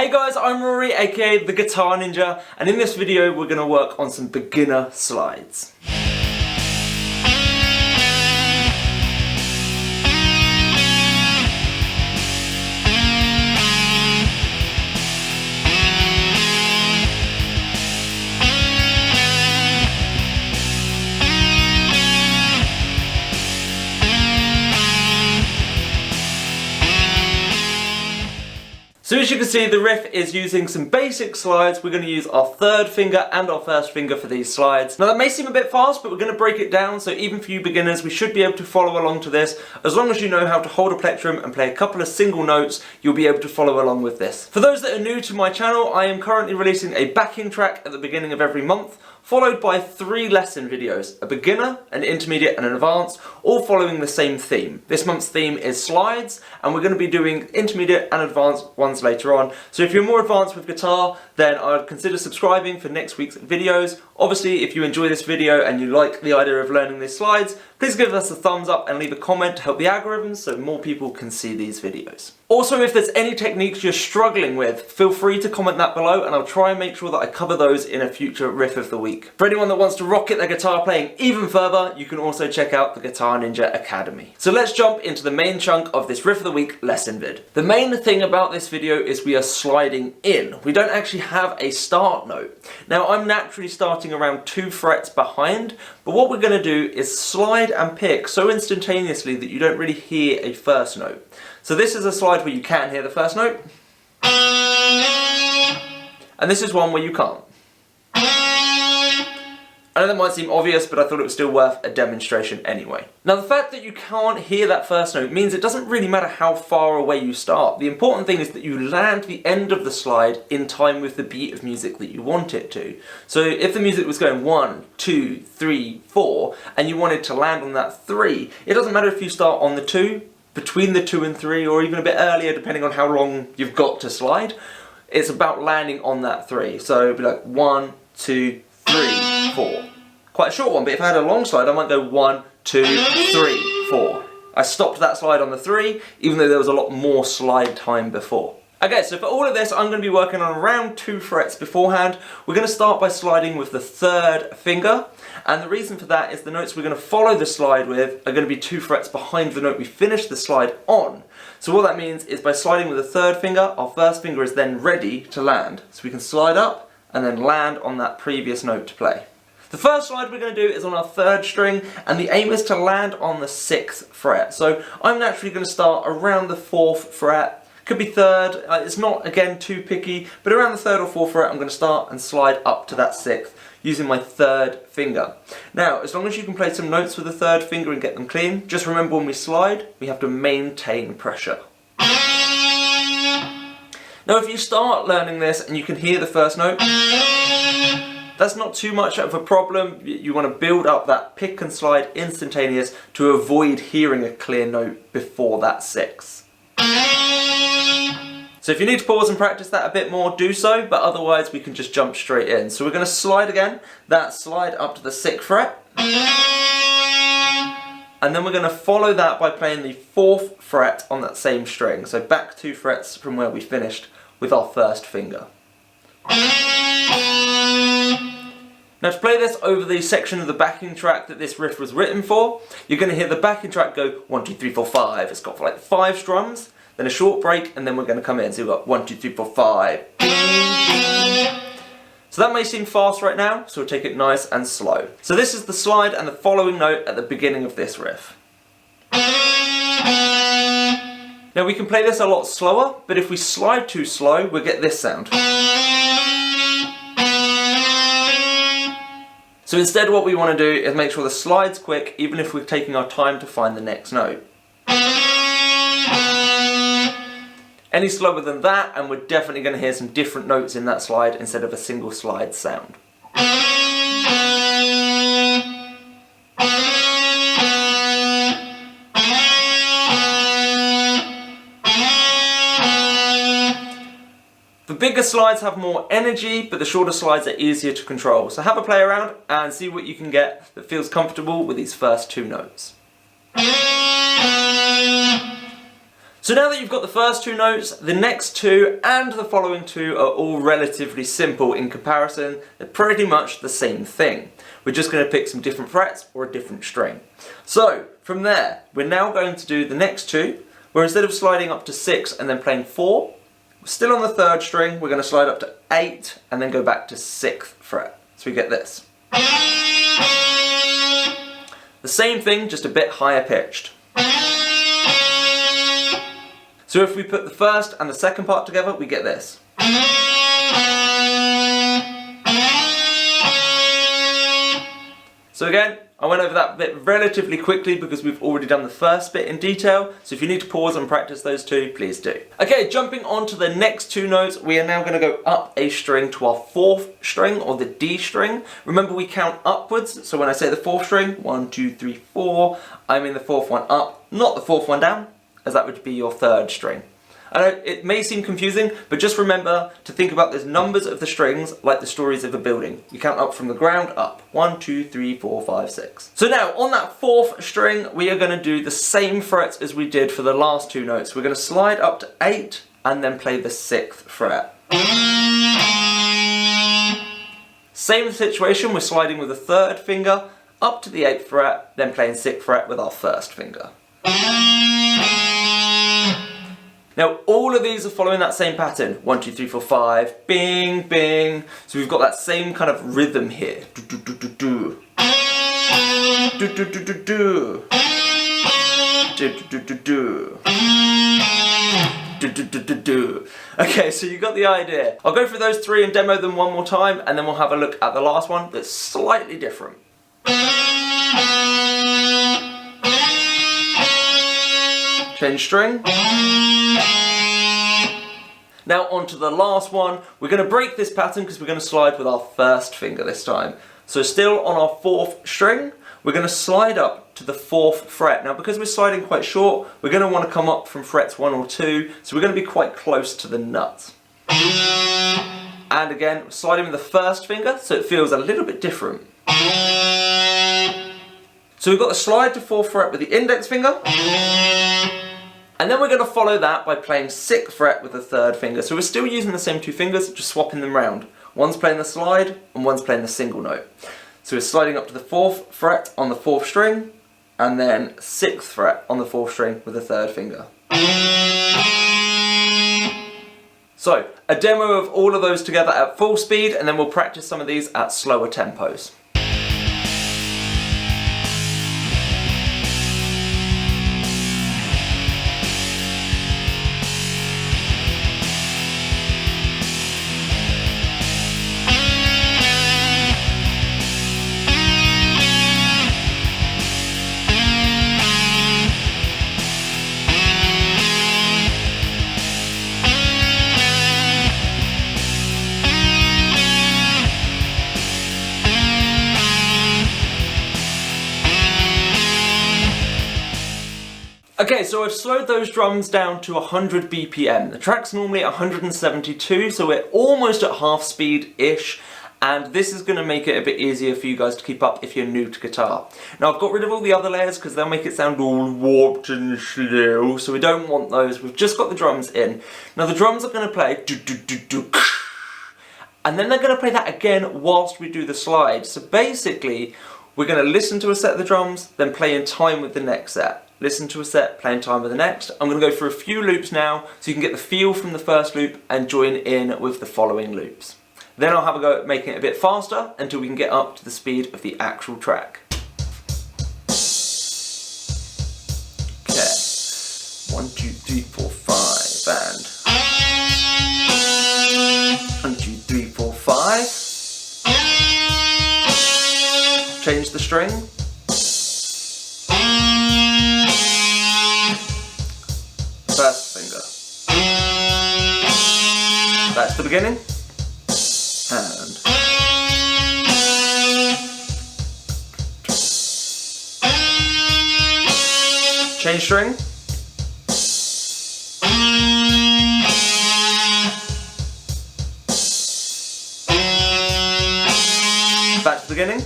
Hey guys, I'm Rory, aka the Guitar Ninja, and in this video we're going to work on some beginner slides. So as you can see, the Riff is using some basic slides. We're going to use our third finger and our first finger for these slides. Now that may seem a bit fast, but we're going to break it down, so even for you beginners, we should be able to follow along to this. As long as you know how to hold a plectrum and play a couple of single notes, you'll be able to follow along with this. For those that are new to my channel, I am currently releasing a backing track at the beginning of every month, followed by 3 lesson videos, a beginner, an intermediate and an advanced, all following the same theme. This month's theme is slides, and we're going to be doing intermediate and advanced ones later on. So if you're more advanced with guitar, then I'd consider subscribing for next week's videos. Obviously, if you enjoy this video and you like the idea of learning these slides, please give us a thumbs up and leave a comment to help the algorithms so more people can see these videos. Also, if there's any techniques you're struggling with, feel free to comment that below and I'll try and make sure that I cover those in a future Riff of the Week. For anyone that wants to rocket their guitar playing even further, you can also check out the Guitar Ninja Academy. So let's jump into the main chunk of this Riff of the Week lesson vid. The main thing about this video is we are sliding in. We don't actually have a start note. Now I'm naturally starting around 2 frets behind, but what we're going to do is slide and pick so instantaneously that you don't really hear a first note. So this is a slide where you can hear the first note, and this is one where you can't. I know that might seem obvious, but I thought it was still worth a demonstration anyway. Now the fact that you can't hear that first note means it doesn't really matter how far away you start. The important thing is that you land the end of the slide in time with the beat of music that you want it to. So if the music was going 1, 2, 3, 4, and you wanted to land on that 3, it doesn't matter if you start on the 2, between the 2 and 3, or even a bit earlier depending on how long you've got to slide. It's about landing on that 3. So it'd be like 1, 2, 3, 4. Quite a short one, but if I had a long slide I might go 1, 2, 3, 4. I stopped that slide on the 3, even though there was a lot more slide time before. Okay, so for all of this I'm going to be working on around 2 frets beforehand. We're going to start by sliding with the third finger, and the reason for that is the notes we're going to follow the slide with are going to be 2 frets behind the note we finished the slide on. So what that means is by sliding with the third finger, our first finger is then ready to land. So we can slide up and then land on that previous note to play. The first slide we're going to do is on our 3rd string, and the aim is to land on the 6th fret. So I'm naturally going to start around the 4th fret. Could be 3rd, it's not again too picky, but around the 3rd or 4th fret I'm going to start and slide up to that 6th using my 3rd finger. Now, as long as you can play some notes with the 3rd finger and get them clean, just remember when we slide, we have to maintain pressure. Now if you start learning this and you can hear the first note, that's not too much of a problem. You want to build up that pick and slide instantaneous to avoid hearing a clear note before that 6. So if you need to pause and practice that a bit more, do so, but otherwise we can just jump straight in. So we're going to slide again, that slide up to the 6th fret, and then we're going to follow that by playing the 4th fret on that same string. So back 2 frets from where we finished with our first finger. Now to play this over the section of the backing track that this riff was written for, you're going to hear the backing track go 1, 2, 3, 4, 5. It's got like 5 strums, then a short break, and then we're going to come in. So we've got 1, 2, 3, 4, 5. So that may seem fast right now, so we'll take it nice and slow. So this is the slide and the following note at the beginning of this riff. Now we can play this a lot slower, but if we slide too slow, we'll get this sound. So instead what we want to do is make sure the slide's quick, even if we're taking our time to find the next note. Any slower than that and we're definitely going to hear some different notes in that slide instead of a single slide sound. The bigger slides have more energy, but the shorter slides are easier to control. So have a play around and see what you can get that feels comfortable with these first 2 notes. So now that you've got the first two notes, the next two and the following two are all relatively simple in comparison. They're pretty much the same thing. We're just going to pick some different frets or a different string. So from there, we're now going to do the next two, where instead of sliding up to 6 and then playing 4, we're still on the 3rd string, we're going to slide up to 8 and then go back to 6th fret. So we get this. The same thing, just a bit higher pitched. So if we put the first and the second part together, we get this. So again, I went over that bit relatively quickly because we've already done the first bit in detail, so if you need to pause and practice those two, please do. Okay, jumping on to the next two notes, we are now going to go up a string to our 4th string, or the D string. Remember, we count upwards, so when I say the 4th string, 1, 2, 3, 4, I mean the 4th one up, not the 4th one down, as that would be your 3rd string. I know it may seem confusing, but just remember to think about those numbers of the strings like the stories of a building. You count up from the ground up. 1, 2, 3, 4, 5, 6. So now, on that 4th string, we are going to do the same frets as we did for the last two notes. We're going to slide up to 8 and then play the 6th fret. Same situation, we're sliding with the 3rd finger up to the 8th fret, then playing 6th fret with our 1st finger. Now all of these are following that same pattern. 1, 2, 3, 4, 5, bing, bing. So we've got that same kind of rhythm here. Do, do, do, do, do. Do, do, do, do, do. Do, do, do, do, do. Do, do, do, do, do. Okay, so you got the idea. I'll go through those three and demo them one more time, and then we'll have a look at the last one that's slightly different. Change string. Now onto the last one. We're going to break this pattern because we're going to slide with our 1st finger this time. So still on our 4th string, we're going to slide up to the 4th fret. Now because we're sliding quite short, we're going to want to come up from frets 1 or 2, so we're going to be quite close to the nut. And again, we're sliding with the 1st finger, so it feels a little bit different. So we've got the slide to 4th fret with the index finger. And then we're going to follow that by playing 6th fret with the 3rd finger. So we're still using the same two fingers, just swapping them round. One's playing the slide and one's playing the single note. So we're sliding up to the 4th fret on the 4th string, and then 6th fret on the 4th string with the 3rd finger. So, a demo of all of those together at full speed, and then we'll practice some of these at slower tempos. Okay, so I've slowed those drums down to 100 BPM. The track's normally 172, so we're almost at half speed-ish, and this is going to make it a bit easier for you guys to keep up if you're new to guitar. Now I've got rid of all the other layers because they'll make it sound all warped and slow, so we don't want those. We've just got the drums in. Now the drums are going to play do-do-do-do, and then they're going to play that again whilst we do the slide. So basically, we're going to listen to a set of the drums, then play in time with the next set. Listen to a set, play in time with the next. I'm going to go through a few loops now so you can get the feel from the first loop and join in with the following loops. Then I'll have a go at making it a bit faster until we can get up to the speed of the actual track. Okay, 1, 2, 3, 4, 5, and 1, 2, 3, 4, 5. Change the string. First finger. Back to the beginning. And change string. Back to the beginning.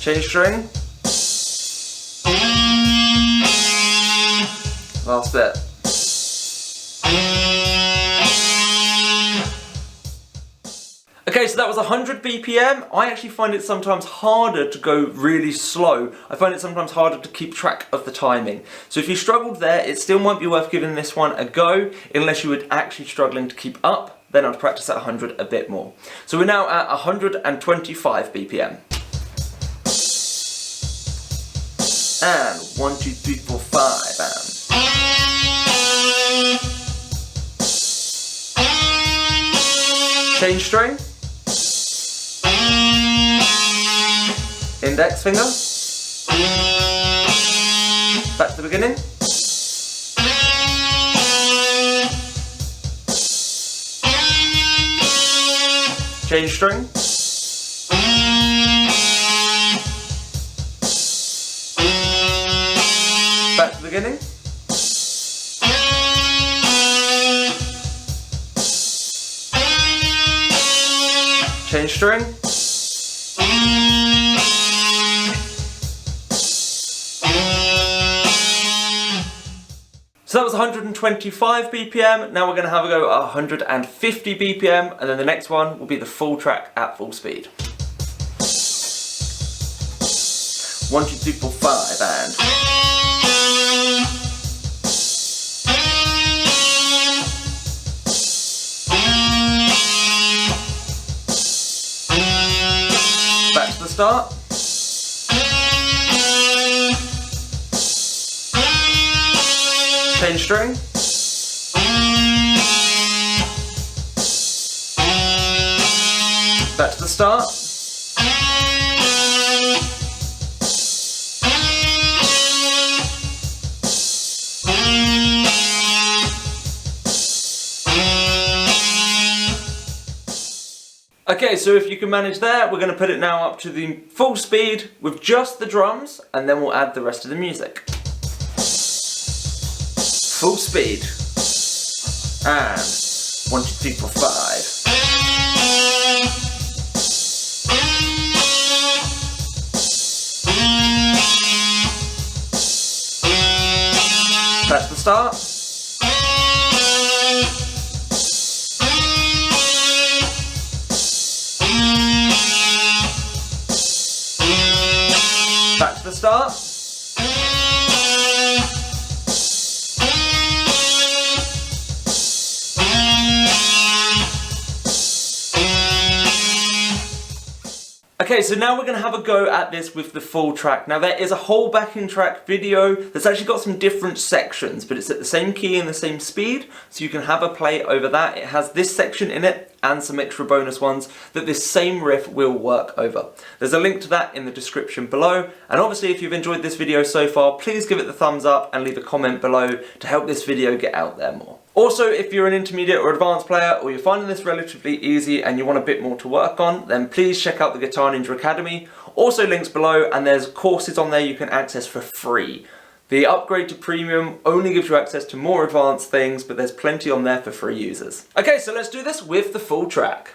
Change string. Last bit. Okay, so that was 100 BPM. I actually find it sometimes harder to go really slow. I find it sometimes harder to keep track of the timing. So if you struggled there, it still might be worth giving this one a go, unless you were actually struggling to keep up, then I'd practice at 100 a bit more. So we're now at 125 BPM. And 1, 2, 3, 4, 5, and... Change string. Index finger. Back to the beginning. Change string. Back to the beginning. Change string. So that was 125 BPM, now we're going to have a go at 150 BPM, and then the next one will be the full track at full speed. 1, 2, 3, 4, 5, and... Back to the start. Change string. Back to the start. Okay, so if you can manage there, we're going to put it now up to the full speed with just the drums, and then we'll add the rest of the music. Full speed. And 1, 2, 3, 4, 5. Back to the start. Back to the start. Okay, so now we're going to have a go at this with the full track. Now there is a whole backing track video that's actually got some different sections, but it's at the same key and the same speed, so you can have a play over that. It has this section in it and some extra bonus ones that this same riff will work over. There's a link to that in the description below, and obviously if you've enjoyed this video so far, please give it the thumbs up and leave a comment below to help this video get out there more. Also, if you're an intermediate or advanced player, or you're finding this relatively easy and you want a bit more to work on, then please check out the Guitar Ninja Academy. Also links below, and there's courses on there you can access for free. The upgrade to premium only gives you access to more advanced things, but there's plenty on there for free users. Okay, so let's do this with the full track.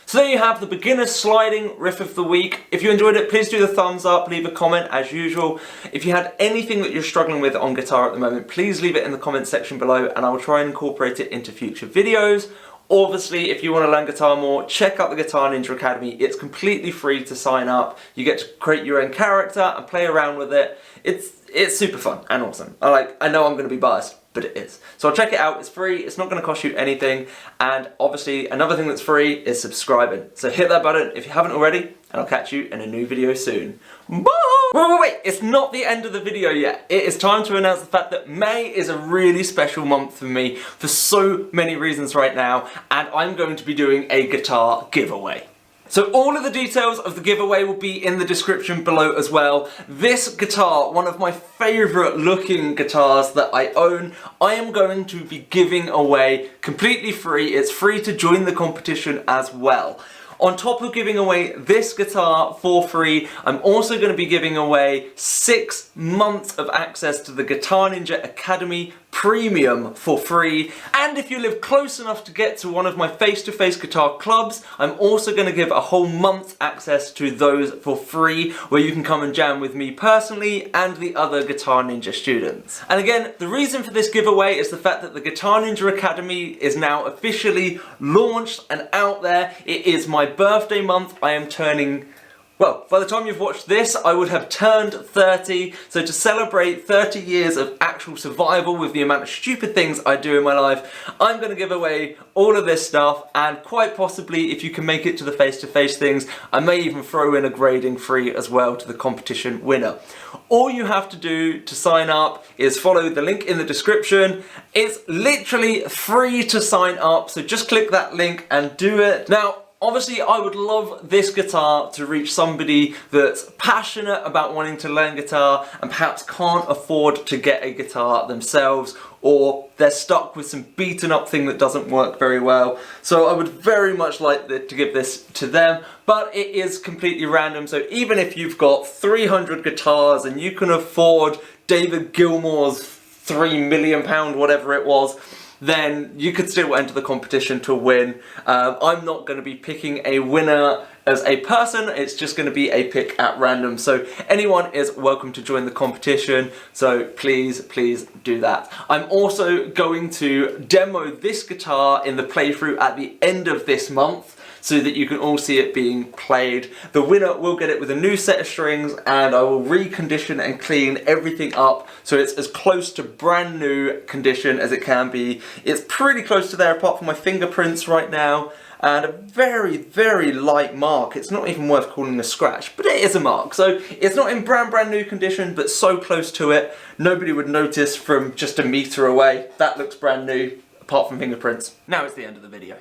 So there you have the beginner sliding riff of the week. If you enjoyed it, please do the thumbs up, leave a comment as usual. If you had anything that you're struggling with on guitar at the moment, please leave it in the comment section below and I will try and incorporate it into future videos. Obviously, if you want to learn guitar more, check out the Guitar Ninja Academy. It's completely free to sign up. You get to create your own character and play around with it. It's super fun and awesome. I know I'm going to be biased, but it is. So check it out, it's free, it's not going to cost you anything, and obviously another thing that's free is subscribing. So hit that button if you haven't already, and I'll catch you in a new video soon. Bye! Wait, it's not the end of the video yet. It is time to announce the fact that May is a really special month for me for so many reasons right now, and I'm going to be doing a guitar giveaway. So all of the details of the giveaway will be in the description below as well. This guitar, one of my favourite looking guitars that I own, I am going to be giving away completely free. It's free to join the competition as well. On top of giving away this guitar for free, I'm also going to be giving away 6 months of access to the Guitar Ninja Academy Premium for free. And if you live close enough to get to one of my face-to-face guitar clubs, I'm also going to give a whole month's access to those for free, where you can come and jam with me personally and the other Guitar Ninja students. And again, the reason for this giveaway is the fact that the Guitar Ninja Academy is now officially launched and out there. It is my birthday month. I am turning, well, by the time you've watched this, I would have turned 30, so to celebrate 30 years of actual survival with the amount of stupid things I do in my life, I'm going to give away all of this stuff, and quite possibly, if you can make it to the face-to-face things, I may even throw in a grading free as well to the competition winner. All you have to do to sign up is follow the link in the description. It's literally free to sign up, so just click that link and do it. Now, obviously, I would love this guitar to reach somebody that's passionate about wanting to learn guitar and perhaps can't afford to get a guitar themselves, or they're stuck with some beaten up thing that doesn't work very well. So I would very much like to give this to them, but it is completely random. So even if you've got 300 guitars and you can afford David Gilmour's £3 million, whatever it was, then you could still enter the competition to win. I'm not going to be picking a winner as a person, it's just going to be a pick at random. So anyone is welcome to join the competition, so please, please do that. I'm also going to demo this guitar in the playthrough at the end of this month, so that you can all see it being played. The winner will get it with a new set of strings, and I will recondition and clean everything up so it's as close to brand new condition as it can be. It's pretty close to there apart from my fingerprints right now, and a very, very light mark. It's not even worth calling a scratch, but it is a mark. So it's not in brand new condition, but so close to it, nobody would notice from just a meter away. That looks brand new, apart from fingerprints. Now it's the end of the video.